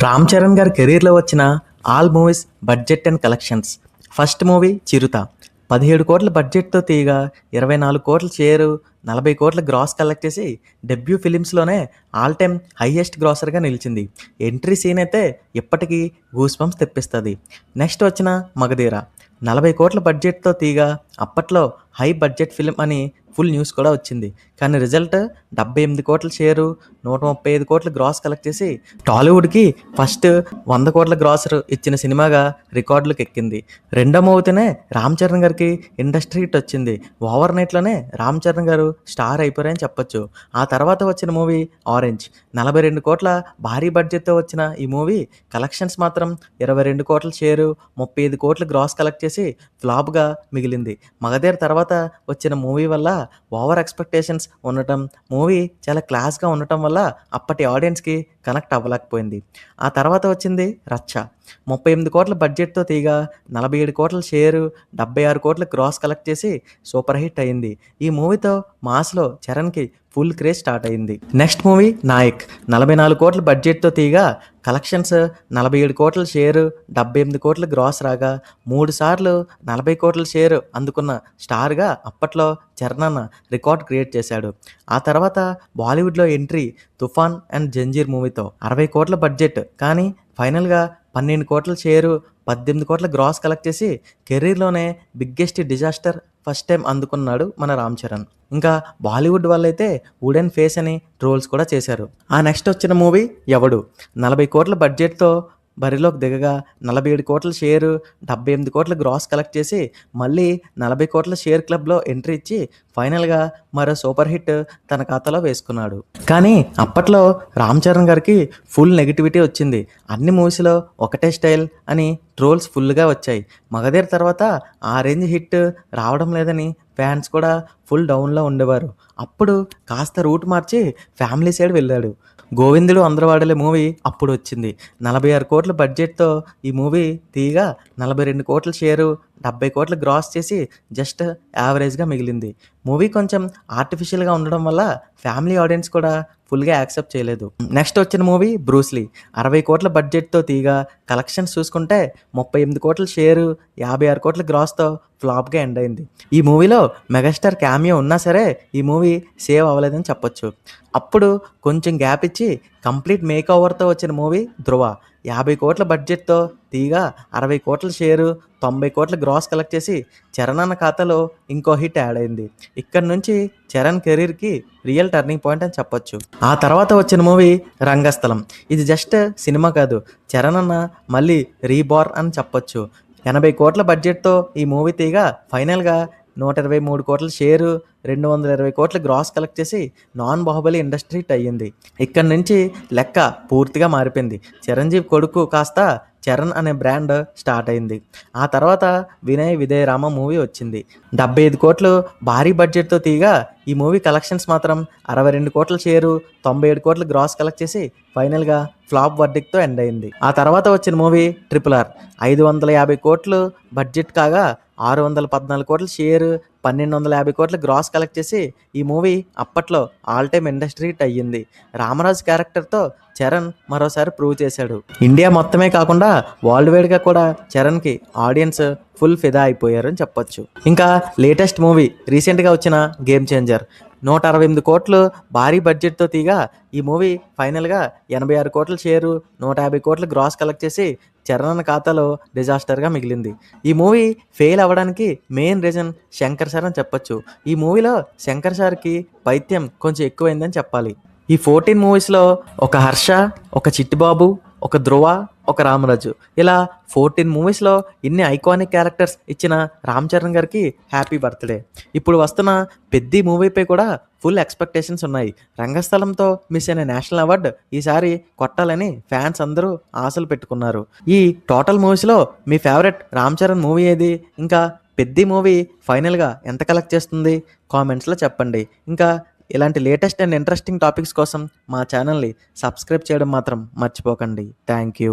రామ్ చరణ్ గారి కెరీర్లో వచ్చిన all movies budget and collections. First movie Chirutha 17 కోట్ల బడ్జెట్తో తీయగా 24 కోట్ల షేరు, 40 కోట్ల గ్రాస్ కలెక్ట్ చేసి డెబ్యూ ఫిలిమ్స్లోనే ఆల్ టైమ్ హైయెస్ట్ గ్రాసర్గా నిలిచింది. ఎంట్రీ సీన్ అయితే ఇప్పటికీ గూస్ బంప్స్ తెప్పిస్తుంది. నెక్స్ట్ వచ్చిన మగధీర 40 కోట్ల బడ్జెట్తో తీయగా అప్పట్లో హై బడ్జెట్ ఫిలిం అని ఫుల్ న్యూస్ కూడా వచ్చింది. కానీ రిజల్ట్ 78 కోట్ల షేరు, 135 కోట్ల గ్రాస్ కలెక్ట్ చేసి టాలీవుడ్కి ఫస్ట్ 100 కోట్ల గ్రాసర్ ఇచ్చిన సినిమాగా రికార్డులకు ఎక్కింది. రెండో మూవీతోనే రామ్ చరణ్ గారికి ఇండస్ట్రీ హిట్ వచ్చింది. ఓవర్ నైట్లోనే రామ్ చరణ్ గారు స్టార్ అయిపోయారని చెప్పొచ్చు. ఆ తర్వాత వచ్చిన మూవీ ఆరెంజ్ 42 కోట్ల భారీ బడ్జెట్తో వచ్చిన ఈ మూవీ కలెక్షన్స్ మాత్రం 22 కోట్ల షేరు, 35 కోట్ల గ్రాస్ కలెక్ట్ చేసి ఫ్లాప్గా మిగిలింది. మగధీర తర్వాత వచ్చిన మూవీ వల్ల ఓవర్ ఎక్స్పెక్టేషన్స్ ఉండటం, మూవీ చాలా క్లాస్గా ఉండటం వల్ల అప్పటి ఆడియన్స్కి కనెక్ట్ అవ్వలేకపోయింది. ఆ తర్వాత వచ్చింది రచ్చ 38 కోట్ల బడ్జెట్తో తీయగా 47 కోట్ల షేరు, 76 కోట్ల గ్రాస్ కలెక్ట్ చేసి సూపర్ హిట్ అయింది. ఈ మూవీతో మాస్లో చరణ్కి ఫుల్ క్రేజ్ స్టార్ట్ అయింది. నెక్స్ట్ మూవీ నాయక్ 44 కోట్ల బడ్జెట్తో తీయగా కలెక్షన్స్ 47 కోట్ల షేరు, 78 కోట్ల గ్రాస్ రాగా 3 సార్లు 40 కోట్ల షేరు అందుకున్న స్టార్గా అప్పట్లో చరణ్ అన్న రికార్డ్ క్రియేట్ చేశాడు. ఆ తర్వాత బాలీవుడ్లో ఎంట్రీ తుఫాన్ అండ్ జంజీర్ మూవీతో 60 కోట్ల బడ్జెట్ కానీ ఫైనల్గా 12 కోట్ల షేరు, 18 కోట్ల గ్రాస్ కలెక్ట్ చేసి కెరీర్లోనే బిగ్గెస్ట్ డిజాస్టర్ ఫస్ట్ టైం అందుకున్నాడు మన రామ్ చరణ్. ఇంకా బాలీవుడ్ వాళ్ళైతే వుడెన్ ఫేస్ అని ట్రోల్స్ కూడా చేశారు. ఆ నెక్స్ట్ వచ్చిన మూవీ ఎవడు 40 కోట్ల బడ్జెట్తో బరిలోకి దిగగా 47 కోట్ల షేరు, 78 కోట్ల గ్రాస్ కలెక్ట్ చేసి మళ్ళీ 40 కోట్ల షేర్ క్లబ్లో ఎంట్రీ ఇచ్చి ఫైనల్గా మరో సూపర్ హిట్ తన ఖాతాలో వేసుకున్నాడు. కానీ అప్పట్లో రామ్ చరణ్ గారికి ఫుల్ నెగిటివిటీ వచ్చింది. అన్ని మూవీస్లో ఒకటే స్టైల్ అని ట్రోల్స్ ఫుల్గా వచ్చాయి. మగధీర తర్వాత ఆ రేంజ్ హిట్ రావడం లేదని ఫ్యాన్స్ కూడా ఫుల్ డౌన్లో ఉండేవారు. అప్పుడు కాస్త రూట్ మార్చి ఫ్యామిలీ సైడ్ వెళ్ళాడు. గోవిందుడు అందరూ వాడలే మూవీ అప్పుడు వచ్చింది. 46 కోట్ల బడ్జెట్తో ఈ మూవీ తీయగా 42 కోట్ల షేరు, 70 కోట్ల గ్రాస్ చేసి జస్ట్ యావరేజ్గా మిగిలింది. మూవీ కొంచెం ఆర్టిఫిషియల్గా ఉండడం వల్ల ఫ్యామిలీ ఆడియన్స్ కూడా ఫుల్గా యాక్సెప్ట్ చేయలేదు. నెక్స్ట్ వచ్చిన మూవీ బ్రూస్లీ 60 కోట్ల బడ్జెట్తో తీయగా కలెక్షన్స్ చూసుకుంటే 38 కోట్ల షేరు, 56 కోట్ల గ్రాస్తో ఫ్లాప్గా ఎండ్ అయింది. ఈ మూవీలో మెగాస్టార్ క్యామియో ఉన్నా సరే ఈ మూవీ సేవ్ అవ్వలేదని చెప్పొచ్చు. అప్పుడు కొంచెం గ్యాప్ ఇచ్చి కంప్లీట్ మేక్ ఓవర్తో వచ్చిన మూవీ ధృవ 50 కోట్ల బడ్జెట్తో తీయగా 60 కోట్ల షేరు, 90 కోట్ల గ్రాస్ కలెక్ట్ చేసి చరణ్ అన్న ఖాతాలో ఇంకో హిట్ యాడ్ అయింది. ఇక్కడ నుంచి చరణ్ కెరీర్కి రియల్ టర్నింగ్ పాయింట్ అని చెప్పొచ్చు. ఆ తర్వాత వచ్చిన మూవీ రంగస్థలం. ఇది జస్ట్ సినిమా కాదు, చరణ్ అన్న మళ్ళీ రీబార్న్ అని చెప్పొచ్చు. 80 కోట్ల బడ్జెట్తో ఈ మూవీ తీయగా ఫైనల్గా 123 కోట్ల షేరు, 220 కోట్ల గ్రాస్ కలెక్ట్ చేసి నాన్ బాహుబలి ఇండస్ట్రీ హిట్ అయ్యింది. ఇక్కడ నుంచి లెక్క పూర్తిగా మారిపోయింది. చిరంజీవి కొడుకు కాస్త చరణ్ అనే బ్రాండ్ స్టార్ట్ అయింది. ఆ తర్వాత వినయ్ విజయ్ రామ మూవీ వచ్చింది. 75 కోట్లు భారీ బడ్జెట్తో తీయగా ఈ మూవీ కలెక్షన్స్ మాత్రం 62 కోట్ల షేరు, 97 కోట్ల గ్రాస్ కలెక్ట్ చేసి ఫైనల్గా ఫ్లాప్ వర్డిక్తో ఎండ్ అయింది. ఆ తర్వాత వచ్చిన మూవీ RRR 550 కోట్లు బడ్జెట్ కాగా 614 కోట్ల షేరు, 1250 కోట్ల గ్రాస్ కలెక్ట్ చేసి ఈ మూవీ అప్పట్లో ఆల్ టైమ్ ఇండస్ట్రీ హిట్ అయ్యింది. రామరాజు క్యారెక్టర్తో చరణ్ మరోసారి ప్రూవ్ చేశాడు. ఇండియా మొత్తమే కాకుండా వరల్డ్ వైడ్గా కూడా చరణ్కి ఆడియన్స్ ఫుల్ ఫిదా అయిపోయారు అని చెప్పొచ్చు. ఇంకా లేటెస్ట్ మూవీ రీసెంట్గా వచ్చిన గేమ్ చేంజర్ 168 కోట్లు భారీ బడ్జెట్తో తీయగా ఈ మూవీ ఫైనల్గా 86 కోట్ల షేరు, 150 కోట్ల గ్రాస్ కలెక్ట్ చేసి చరణ్ ఖాతాలో డిజాస్టర్గా మిగిలింది. ఈ మూవీ ఫెయిల్ అవ్వడానికి మెయిన్ రీజన్ శంకర్ సార్ అని చెప్పొచ్చు. ఈ మూవీలో శంకర్ సార్కి పైత్యం కొంచెం ఎక్కువైందని చెప్పాలి. ఈ 14 మూవీస్లో ఒక హర్ష, ఒక చిట్టిబాబు, ఒక ధ్రువ, ఒక రామరాజు ఇలా 14 మూవీస్లో ఇన్ని ఐకానిక్ క్యారెక్టర్స్ ఇచ్చిన రామ్ చరణ్ గారికి హ్యాపీ బర్త్డే. ఇప్పుడు వస్తున్న పెద్ద మూవీపై కూడా ఫుల్ ఎక్స్పెక్టేషన్స్ ఉన్నాయి. రంగస్థలంతో మిస్ అయిన నేషనల్ అవార్డు ఈసారి కొట్టాలని ఫ్యాన్స్ అందరూ ఆశలు పెట్టుకున్నారు. ఈ టోటల్ మూవీస్లో మీ ఫేవరెట్ రామ్ చరణ్ మూవీ ఏది? ఇంకా పెద్ద మూవీ ఫైనల్గా ఎంత కలెక్ట్ చేస్తుంది? కామెంట్స్లో చెప్పండి. ఇంకా ఇలాంటి లేటెస్ట్ అండ్ ఇంట్రెస్టింగ్ టాపిక్స్ కోసం మా ఛానల్ని సబ్స్క్రైబ్ చేయడం మాత్రం మర్చిపోకండి. Thank you.